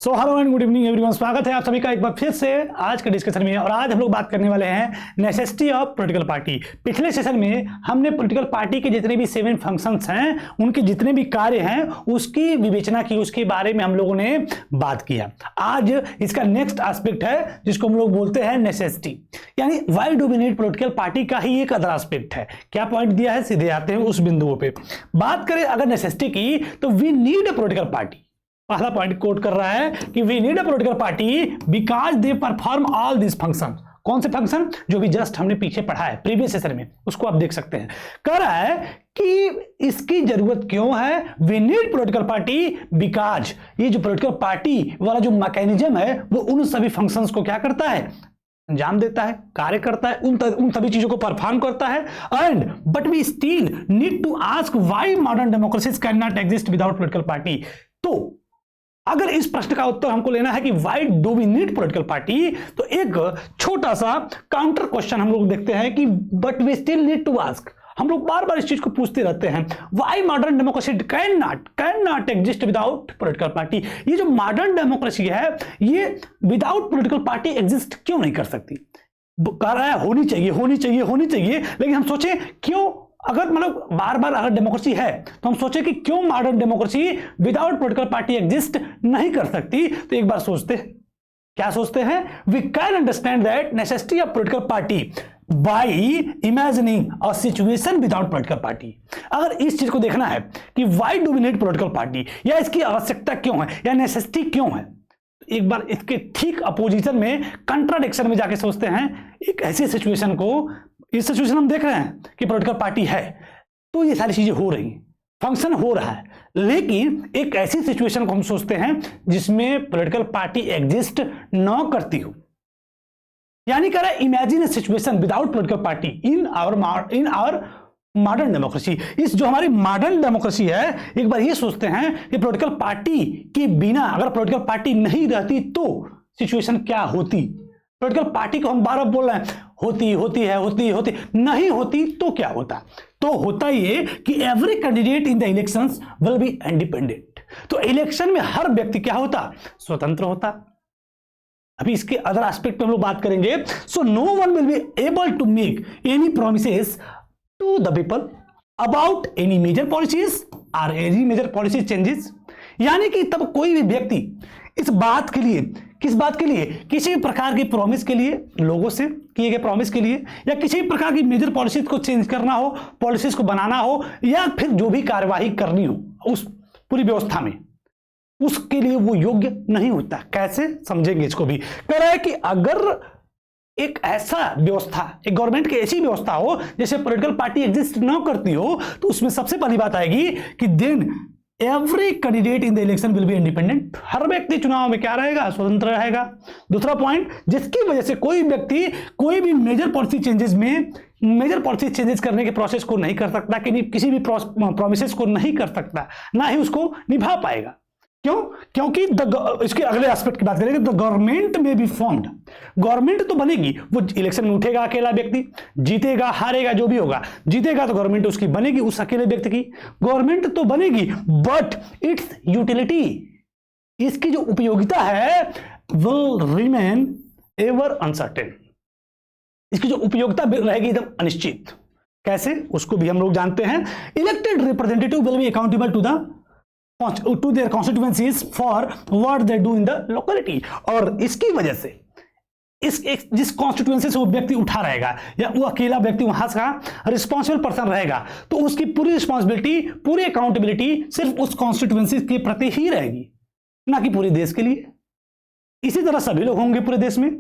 So hello and good evening everyone, स्वागत है आप सभी का एक बार फिर से आज के डिस्कशन में। और आज हम लोग बात करने वाले हैं नेसेसिटी ऑफ पॉलिटिकल पार्टी। पिछले सेशन में हमने पॉलिटिकल पार्टी के जितने भी 7 फंक्शंस हैं, उनके जितने भी कार्य हैं, उसकी विवेचना की, उसके बारे में हम लोगों ने बात किया। आज इसका नेक्स्ट एस्पेक्ट है जिसको हम लोग बोलते हैं नेसेसिटी, यानी why do we need political party का ही एक अदर एस्पेक्ट है। क्या पॉइंट दिया है, सीधे आते हैं उस बिंदुओं पे। बात करें अगर नेसेसिटी की, तो we need a political party. पहला पॉइंट कोट कर रहा है कि we need a political party because they perform all this function. कौन से फंक्शन? जो भी जस्ट हमने पीछे पढ़ा है प्रीवियस सेशन में, उसको आप देख सकते हैं। कह रहा है कि इसकी जरूरत क्यों है, we need political party because ये जो पॉलिटिकल पार्टी वाला जो मैकेनिज्म है वो उन सभी फंक्शंस को क्या करता है, अंजाम देता है, कार्य करता है, उन सभी चीजों को परफॉर्म करता है। And but we still need to ask why modern democracies can not exist without political party. तो अगर इस प्रश्न का उत्तर हमको लेना है कि why do we need political party, तो एक छोटा सा काउंटर क्वेश्चन हम लोग देखते हैं कि but we still need to ask. हम लोग बार बार इस चीज को पूछते रहते हैं, why modern democracy can not exist without political party. ये जो मॉडर्न डेमोक्रेसी है ये विदाउट पॉलिटिकल पार्टी एग्जिस्ट क्यों नहीं कर सकती। कह रहा है होनी चाहिए, लेकिन हम सोचे क्यों, अगर मतलब बार बार अगर डेमोक्रेसी है तो हम सोचे कि क्यों modern democracy without political party exist नहीं कर सकती। तो एक बार सोचते, क्या सोचते हैं, we can understand that necessity of political party by imagining a situation without political party. अगर इस चीज को देखना है कि why do we need political party, या इसकी आवश्यकता क्यों है, या नेसेसिटी क्यों है, एक बार इसके ठीक अपोजिशन में, कंट्राडिक्शन में जाके सोचते हैं। एक ऐसी सिचुएशन को, इस सिचुएशन हम देख रहे हैं कि पॉलिटिकल पार्टी है तो ये सारी चीजें हो रही, फंक्शन हो रहा है, लेकिन एक ऐसी सिचुएशन को हम सोचते हैं जिसमें पॉलिटिकल पार्टी एग्जिस्ट न करती हो। यानी कह रहा है imagine a situation without political party in our modern democracy. इस जो हमारी मॉडर्न डेमोक्रेसी है, एक बार ये सोचते हैं कि पॉलिटिकल पार्टी के बिना, अगर पॉलिटिकल पार्टी नहीं रहती तो सिचुएशन क्या होती। पॉलिटिकल पार्टी को हम बार बार बोल रहे हैं होती नहीं होती तो क्या होता। तो होता ये कि every candidate in the elections will be independent. तो इलेक्शन में हर व्यक्ति क्या होता, स्वतंत्र होता। अभी इसके अदर एस्पेक्ट पे हम लोग बात करेंगे। So no one will be able to make any promises to the people about any major policies और एनी मेजर पॉलिसी चेंजेस। यानी कि तब कोई भी व्यक्ति इस बात के लिए, किस बात के लिए, किसी भी प्रकार की प्रॉमिस के लिए, लोगों से किए गए प्रॉमिस के लिए, या किसी भी प्रकार की मेजर पॉलिसीज को चेंज करना हो, पॉलिसीज को बनाना हो, या फिर जो भी कार्यवाही करनी हो उस पूरी व्यवस्था में, उसके लिए वो योग्य नहीं होता। कैसे समझेंगे इसको भी। कह रहा है कि अगर एक ऐसा व्यवस्था, एक गवर्नमेंट की ऐसी व्यवस्था हो जैसे पॉलिटिकल पार्टी एग्जिस्ट न करती हो, तो उसमें सबसे पहली बात आएगी कि then every candidate in the election will be independent. हर व्यक्ति चुनाव में क्या रहेगा, स्वतंत्र रहेगा। दूसरा पॉइंट, जिसकी वजह से कोई व्यक्ति कोई भी मेजर पॉलिसी चेंजेस करने के प्रोसेस को नहीं कर सकता, किसी भी प्रोमिसेस को नहीं कर सकता, ना ही उसको निभा पाएगा। क्यों? क्योंकि इसके अगले एस्पेक्ट की बात करेंगे तो गवर्नमेंट में बी फॉर्म्ड। गवर्नमेंट तो बनेगी, वो इलेक्शन में उठेगा अकेला व्यक्ति, जीतेगा हारेगा जो भी होगा, जीतेगा तो गवर्नमेंट उसकी बनेगी, उस अकेले व्यक्ति की गवर्नमेंट तो बनेगी, बट इट्स यूटिलिटी, इसकी जो उपयोगिता है विल रिमेन एवर अनसर्टेन। इसकी जो उपयोगिता रहेगी एकदम अनिश्चित। कैसे, उसको भी हम लोग जानते हैं। Elected representative will be accountable to their constituencies for what they do in the locality. और इसकी वजह से जिस कॉन्स्टिट्यूएंसी से वो व्यक्ति उठा रहेगा, या वो अकेला व्यक्ति वहां का रिस्पॉन्सिबल पर्सन रहेगा, तो उसकी पूरी रिस्पॉन्सिबिलिटी, पूरी अकाउंटेबिलिटी सिर्फ उस कॉन्स्टिट्यूएंसी के प्रति ही रहेगी, ना कि पूरे देश के लिए। इसी तरह सभी लोग होंगे पूरे देश में,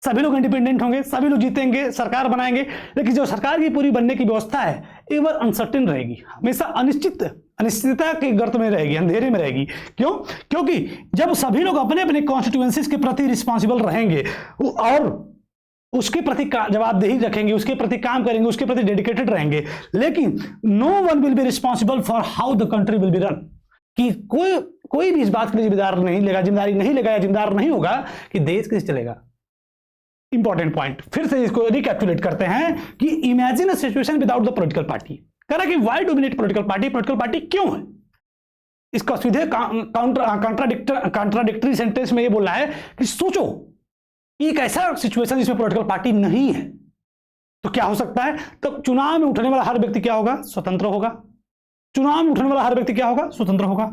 सभी लोग इंडिपेंडेंट होंगे, सभी लोग जीतेंगे, सरकार बनाएंगे, लेकिन जो सरकार की पूरी बनने की व्यवस्था है एवर अनसर्टेन रहेगी, हमेशा अनिश्चितता के गर्त में रहेगी, अंधेरे में रहेगी। क्यों? क्योंकि जब सभी लोग अपने अपने कॉन्स्टिट्यूएंसीज के प्रति रिस्पॉन्सिबल रहेंगे और उसके प्रति जवाबदेही रखेंगे, उसके प्रति काम करेंगे, उसके प्रति डेडिकेटेड रहेंगे, लेकिन no one will be responsible for how the country will be run. कि कोई भी इस बात के लिए जिम्मेदारी नहीं लेगा या जिम्मेदार नहीं होगा कि देश कैसे चलेगा। इंपॉर्टेंट पॉइंट, फिर से इसको रिकैप्चुलेट करते हैं कि imagine a situation without the political party. कह रहा है कि why do we need political party, political party क्यों है। इसका सीधे कॉन्ट्राडिक्टरी सेंटेंस में ये बोल रहा है कि सोचो एक ऐसा सिचुएशन जिसमें पॉलिटिकल पार्टी नहीं है तो क्या हो सकता है। तो चुनाव में उठने वाला हर व्यक्ति क्या होगा, स्वतंत्र होगा। चुनाव में उठने वाला हर व्यक्ति क्या होगा, स्वतंत्र होगा।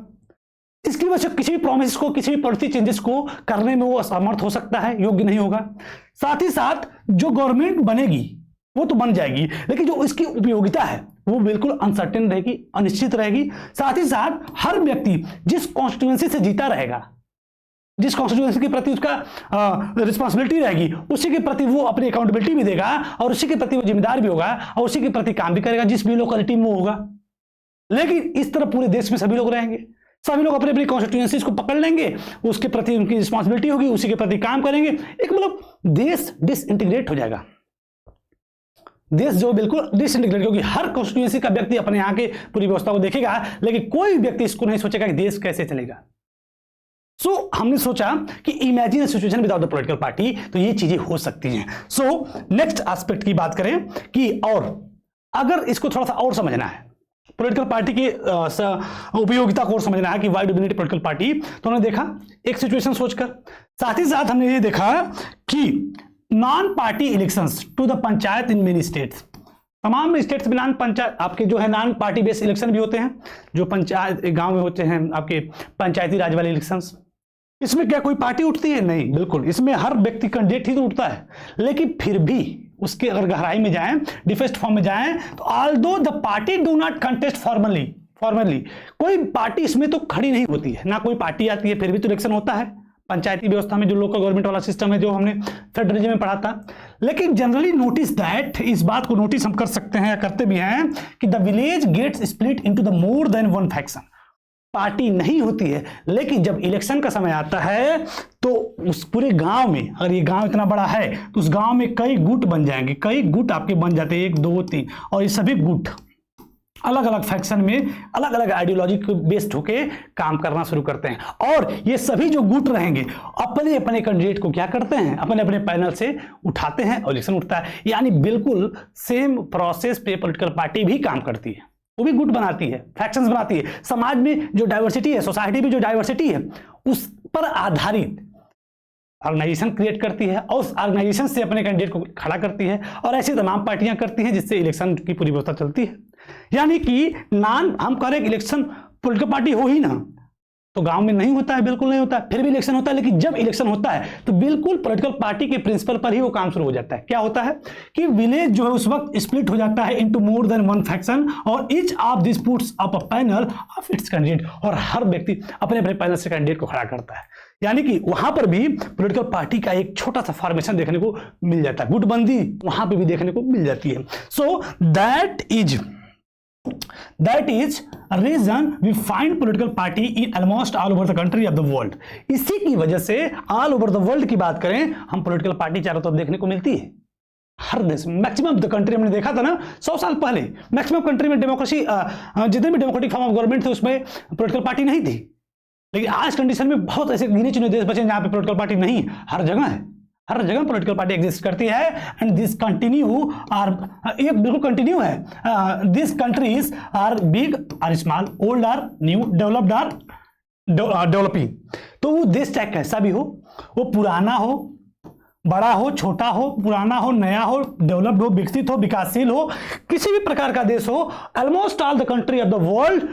इसकी वजह से किसी भी प्रॉमिस को, किसी भी पॉलिसी चेंजेस को करने में वो असमर्थ हो सकता है, योग्य नहीं होगा। साथ ही साथ जो गवर्नमेंट बनेगी वो तो बन जाएगी, लेकिन जो इसकी उपयोगिता है वो बिल्कुल अनसर्टेन रहेगी, अनिश्चित रहेगी। साथ ही साथ हर व्यक्ति जिस कॉन्स्टिट्यूएंसी से जीता रहेगा, जिस कॉन्स्टिट्यूएंसी के प्रति उसका रिस्पॉन्सिबिलिटी रहेगी, उसी के प्रति वो अपनी अकाउंटेबिलिटी भी देगा और उसी के प्रति वो जिम्मेदार भी होगा और उसी के प्रति काम भी करेगा जिस भी लोकेलिटी में वो होगा। लेकिन इस तरह पूरे देश में सभी लोग रहेंगे, सभी लोग अपने अपनी कॉन्स्टिट्यूएंसीज को पकड़ लेंगे, उसके प्रति उनकी रिस्पॉन्सिबिलिटी होगी, उसी के प्रति काम करेंगे। एक मतलब देश डिसइंटीग्रेट हो जाएगा, देश जो बिल्कुल डिसइंटीग्रेट, क्योंकि हर कॉन्स्टिट्यूएंसी का व्यक्ति अपने यहाँ के पूरी व्यवस्था को देखेगा, लेकिन कोई व्यक्ति इसको नहीं सोचेगा कि देश कैसे चलेगा। हमने सोचा कि imagine situation without the political party, तो ये चीजें हो सकती हैं। नेक्स्ट एस्पेक्ट की बात करें कि और अगर इसको थोड़ा सा और समझना है, पॉलिटिकल पार्टी की उपयोगिता को समझना है कि why do we need political party, तो हमने देखा एक सिचुएशन सोचकर, साथ ही साथ हमने ये देखा कि non party elections to the panchayat in many states, तमाम स्टेट्स में नॉन पंचायत आपके जो है नॉन पार्टी बेस्ड इलेक्शन भी होते हैं, जो पंचायत गांव में होते हैं आपके पंचायती राज वाले इलेक्शंस। इसमें क्या कोई पार्टी उठती है? नहीं, बिल्कुल, इसमें हर व्यक्ति कैंडिडेट ही तो उठता है, लेकिन फिर भी उसके अगर गहराई में जाएं, डिफेस्ट फॉर्म में जाएं, तो although the party do not contest formally कोई पार्टी इसमें तो खड़ी नहीं होती है, ना कोई पार्टी आती है, फिर भी तो इलेक्शन होता है पंचायती व्यवस्था में, जो लोकल गवर्नमेंट वाला सिस्टम है जो हमने फेडरलिज्म में पढ़ा था। लेकिन जनरली नोटिस दैट, इस बात को नोटिस हम कर सकते हैं या करते भी हैं कि the village gets split into the more than one faction. Party नहीं होती है, लेकिन जब इलेक्शन का समय आता है तो उस पूरे गांव में, अगर ये गांव इतना बड़ा है तो उस गांव में कई गुट बन जाएंगे, कई गुट आपके बन जाते हैं, 1 2 3, और ये सभी गुट अलग अलग फैक्शन में अलग अलग आइडियोलॉजी को बेस्ड होके काम करना शुरू करते हैं। और ये सभी जो गुट रहेंगे अपने अपने कैंडिडेट को क्या करते हैं, अपने अपने पैनल से उठाते हैं और इलेक्शन उठता है। यानी बिल्कुल सेम प्रोसेस पे पॉलिटिकल पार्टी भी काम करती है, वो भी गुट बनाती है, फैक्शंस बनाती है। समाज में जो डाइवर्सिटी है, सोसाइटी में जो डाइवर्सिटी है, उस पर आधारित ऑर्गेनाइजेशन क्रिएट करती है और उस ऑर्गेनाइजेशन से अपने कैंडिडेट को खड़ा करती है, और ऐसी तमाम पार्टियां करती हैं जिससे इलेक्शन की पूरी व्यवस्था चलती है। यानी कि हम करें इलेक्शन पॉलिटिकल पार्टी हो ही ना, तो गांव में नहीं होता है, बिल्कुल नहीं होता है, फिर भी इलेक्शन होता है। लेकिन जब इलेक्शन होता है तो बिल्कुल पॉलिटिकल पार्टी के प्रिंसिपल पर ही वो काम शुरू हो जाता है। क्या होता है कि विलेज जो है उस वक्त स्प्लिट हो जाता है into more than one faction, और each of this puts up a panel of its candidate, और हर व्यक्ति अपने अपने पैनल से कैंडिडेट को खड़ा करता है। यानी कि वहां पर भी पॉलिटिकल पार्टी का एक छोटा सा फॉर्मेशन देखने को मिल जाता है, गुटबंदी वहां पर भी देखने को मिल जाती है। सो that is a reason we find political party in almost all over the country of the world। इसी की वजह से all over the world की बात करें, हम पॉलिटिकल पार्टी चारों तरफ देखने को मिलती है। हर देश, मैक्सिमम द कंट्री हमने देखा था ना 100 साल पहले, मैक्सिमम कंट्री में डेमोक्रेसी, जितने भी डेमोक्रेटिक फॉर्म ऑफ गवर्नमेंट थे उसमें पॉलिटिकल पार्टी नहीं थी। लेकिन आज कंडीशन में बहुत ऐसे गिने चुने देश बचे जहां पे पॉलिटिकल पार्टी नहीं, हर जगह है, हर जगह पॉलिटिकल पार्टी एग्जिस्ट करती है। एंड दिस कंटिन्यू आर, ये बिल्कुल कंटिन्यू है। This countries or big or small, old or new, developed or developing. तो वो देश चाहे कैसा भी हो, वो पुराना हो, बड़ा हो, छोटा हो, पुराना हो, नया हो, डेवलप्ड हो, विकसित हो, विकासशील हो, किसी भी प्रकार का देश हो, almost all the country of the world,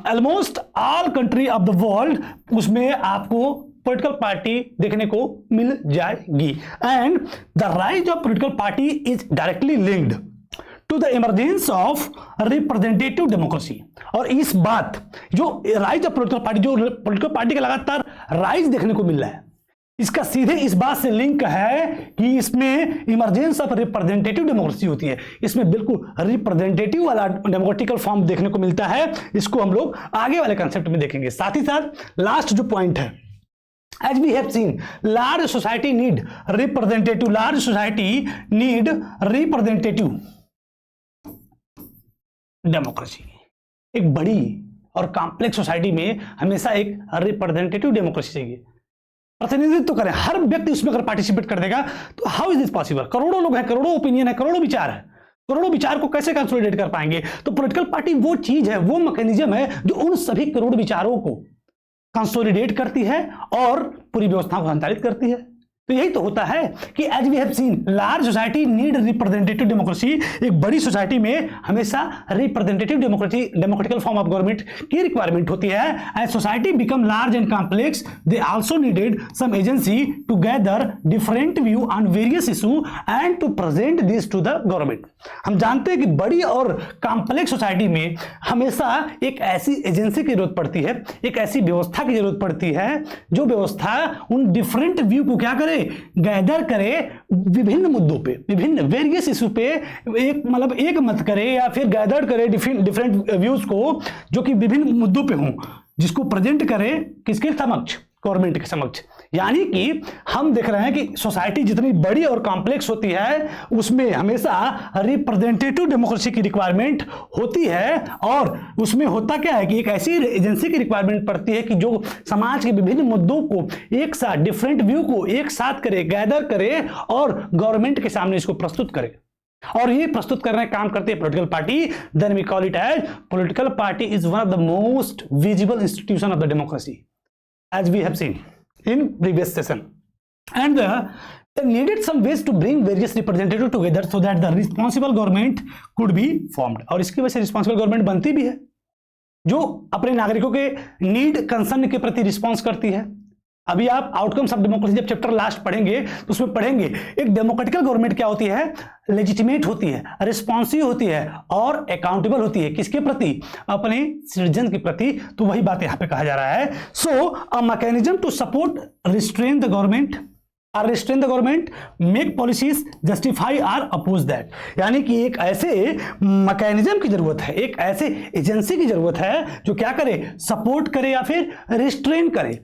almost all country of the world, उसमें आपको पॉलिटिकल पार्टी देखने को मिल जाएगी। And the rise of political party is directly linked to the emergence of representative democracy. और इस बात जो राइज ऑफ पॉलिटिकल पार्टी, जो पॉलिटिकल पार्टी का लगातार राइज देखने को मिल रहा है, इसका सीधे इस बात से लिंक है कि इसमें इमरजेंस ऑफ रिप्रेजेंटेटिव डेमोक्रेसी होती है। इसमें बिल्कुल रिप्रेजेंटेटिव वाला डेमोक्रेटिकल फॉर्म देखने को मिलता है। इसको हम लोग आगे वाले कंसेप्ट में देखेंगे। साथ ही साथ लास्ट जो पॉइंट है, as we have seen, large society need representative democracy। एक बड़ी और कॉम्प्लेक्स सोसाइटी में हमेशा एक रिप्रेजेंटेटिव डेमोक्रेसी चाहिए, प्रतिनिधित्व करें, हर व्यक्ति उसमें अगर पार्टिसिपेट कर देगा तो हाउ इज दिस पॉसिबल। करोड़ों लोग हैं, करोड़ों ओपिनियन है, करोड़ों विचार है, करोड़ों विचार को कैसे कंसोलिडेट कर पाएंगे? तो पॉलिटिकल पार्टी वो चीज है, वो मैकेनिज्म है जो उन सभी करोड़ विचारों को कंसोलिडेट करती है और पूरी व्यवस्था को संचालित करती है। तो यही तो होता है कि as we have seen large society need representative democracy. एक बड़ी सोसाइटी में हमेशा representative democratical form of government की रिक्वायरमेंट होती है। As society become large and complex they also needed some agency to gather different view on various issue and to present this to the government. हम जानते हैं कि बड़ी और complex society में हमेशा एक ऐसी एजेंसी की जरूरत पड़ती है, एक ऐसी व्यवस्था की जरूरत पड़ती है जो व्यवस्था उन डिफरेंट व्यू को क्या करे, गैदर करे, विभिन्न मुद्दों पे, विभिन्न वेरियस इशू पे एक मत करे या फिर गैदर करे डिफरेंट व्यूज को जो कि विभिन्न मुद्दों पे हों, जिसको प्रेजेंट करे किसके समक्ष, गवर्नमेंट के समक्ष। यानी कि हम देख रहे हैं कि सोसाइटी जितनी बड़ी और कॉम्प्लेक्स होती है उसमें हमेशा रिप्रेजेंटेटिव डेमोक्रेसी की रिक्वायरमेंट होती है और उसमें होता क्या है कि एक ऐसी एजेंसी की रिक्वायरमेंट पड़ती है कि जो समाज के विभिन्न मुद्दों को एक साथ, डिफरेंट व्यू को एक साथ करे, गैदर करे और गवर्नमेंट के सामने इसको प्रस्तुत करे। और ये प्रस्तुत करने का काम करती है political party. Then we call it as political party is one of the most visible institution of the democracy as we have seen in previous session, and they needed some ways to bring various representatives together so that the responsible government could be formed। और इसकी वजह से responsible government बनती भी है जो अपने नागरिकों के नीड, कंसर्न के प्रति रिस्पॉन्स करती है। अभी आप आउटकम्स ऑफ डेमोक्रेसी जब चैप्टर लास्ट पढ़ेंगे तो उसमें पढ़ेंगे एक डेमोक्रेटिकल गवर्नमेंट क्या होती है, लेजिटिमेट होती है, रिस्पॉन्सिव होती है और अकाउंटेबल होती है। किसके प्रति? अपने सिटीजन के प्रति। तो वही बात यहां पे कहा जा रहा है। So a mechanism to support restrain the government और restrain the government, make policies, justify और अपोज दैट। यानी कि एक ऐसे मैकेनिज्म की जरूरत है, एक ऐसे एजेंसी की जरूरत है जो क्या करे, सपोर्ट करे या फिर रिस्ट्रेन करे।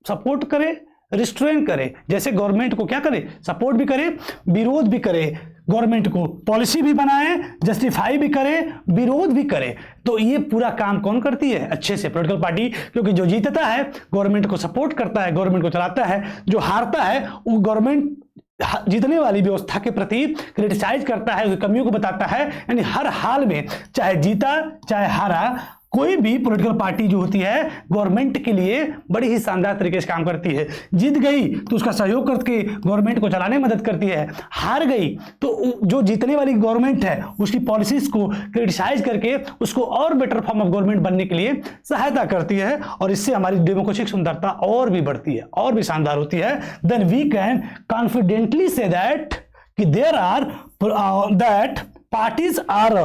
सपोर्ट करे, रिस्ट्रेन करे। जैसे गवर्नमेंट को क्या करे, सपोर्ट भी करे, विरोध भी करे, गवर्नमेंट को पॉलिसी भी बनाए, जस्टिफाई भी करे, विरोध भी करे। तो ये पूरा काम कौन करती है? अच्छे से पॉलिटिकल पार्टी। क्योंकि जो जीतता है गवर्नमेंट को सपोर्ट करता है, गवर्नमेंट को चलाता है। जो हारता है वो गवर्नमेंट जीतने वाली व्यवस्था के प्रति क्रिटिसाइज करता है, उसकी कमियों को बताता है। यानी हर हाल में चाहे जीता चाहे हारा, कोई भी पॉलिटिकल पार्टी जो होती है गवर्नमेंट के लिए बड़ी ही शानदार तरीके से काम करती है। जीत गई तो उसका सहयोग करके गवर्नमेंट को चलाने में मदद करती है, हार गई तो जो जीतने वाली गवर्नमेंट है उसकी पॉलिसीज को क्रिटिसाइज करके उसको और बेटर फॉर्म ऑफ गवर्नमेंट बनने के लिए सहायता करती है। और इससे हमारी डेमोक्रेसी की सुंदरता और भी बढ़ती है, और भी शानदार होती है। Then we can confidently say that कि there are that parties are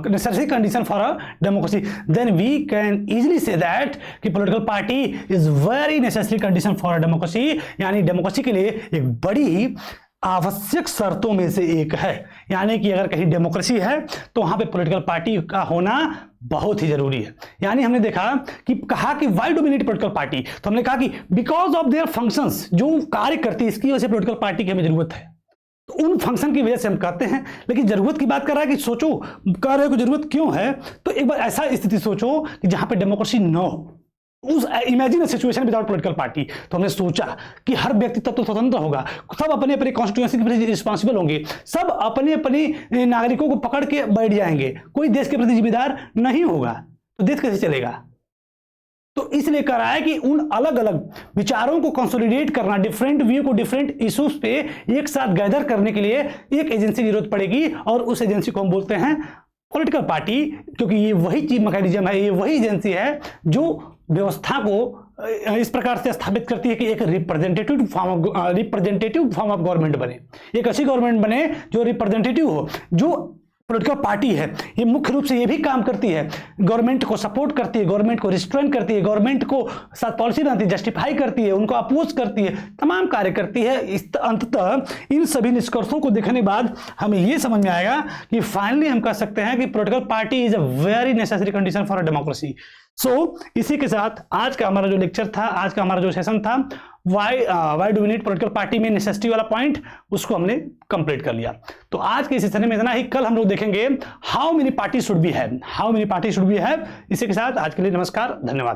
necessary condition for a democracy। Then we can easily say that कि political party is very necessary condition for a democracy। यानी democracy के लिए एक बड़ी आवश्यक शर्तों में से एक है। यानी कि अगर कहीं डेमोक्रेसी है तो वहां पे पॉलिटिकल पार्टी का होना बहुत ही जरूरी है। यानी हमने देखा कि कहा कि why do we need political party, तो हमने कहा कि बिकॉज ऑफ देयर फंक्शंस, जो कार्य करती है इसकी वजह से पॉलिटिकल पार्टी की हमें जरूरत है। तो उन फंक्शन की वजह से हम कहते हैं। लेकिन जरूरत की बात कर रहा है कि सोचो, कह रहे हो कि जरूरत क्यों है, तो एक बार ऐसा स्थिति सोचो कि जहां पे डेमोक्रेसी न हो, उस imagine situation without political party. तो हमने सोचा कि हर व्यक्ति तब तो स्वतंत्र होगा, सब अपने अपने कॉन्स्टिट्यूएंसी के प्रति रिस्पॉन्सिबल होंगे, सब अपने अपने नागरिकों को पकड़ के बैठ जाएंगे, कोई देश के प्रति जिम्मेदार नहीं होगा, तो देश कैसे चलेगा? तो इसलिए कह रहा है कि उन अलग अलग विचारों को कंसोलिडेट करना, डिफरेंट व्यू को डिफरेंट इश्यूज पे एक साथ गैदर करने के लिए एक एजेंसी की जरूरत पड़ेगी। और उस एजेंसी को हम बोलते हैं पॉलिटिकल पार्टी, क्योंकि ये वही चीज मैकेनिज्म है, ये वही एजेंसी है जो व्यवस्था को इस प्रकार से स्थापित करती है कि एक रिप्रेजेंटेटिव फॉर्म ऑफ गवर्नमेंट बने, एक ऐसी गवर्नमेंट बने जो रिप्रेजेंटेटिव हो। जो पॉलिटिकल पार्टी है ये मुख्य रूप से ये भी काम करती है, गवर्नमेंट को सपोर्ट करती है, गवर्नमेंट को रिस्ट्रेन करती है, गवर्नमेंट को साथ पॉलिसी बनाती है, जस्टिफाई करती है, उनको अपोज करती है, तमाम कार्य करती है। अंततः इन सभी निष्कर्षों को देखने के बाद हमें ये समझ में आएगा कि फाइनली हम कह सकते हैं कि political party is a very necessary condition for a democracy. So इसी के साथ आज का हमारा जो लेक्चर था, आज का हमारा जो सेशन था, why do we need political party में नेसेसिटी वाला पॉइंट, उसको हमने कंप्लीट कर लिया। तो आज के सेशन में इतना ही। कल हम लोग देखेंगे how many party should be have, how many party should be have. इसी के साथ आज के लिए नमस्कार, धन्यवाद।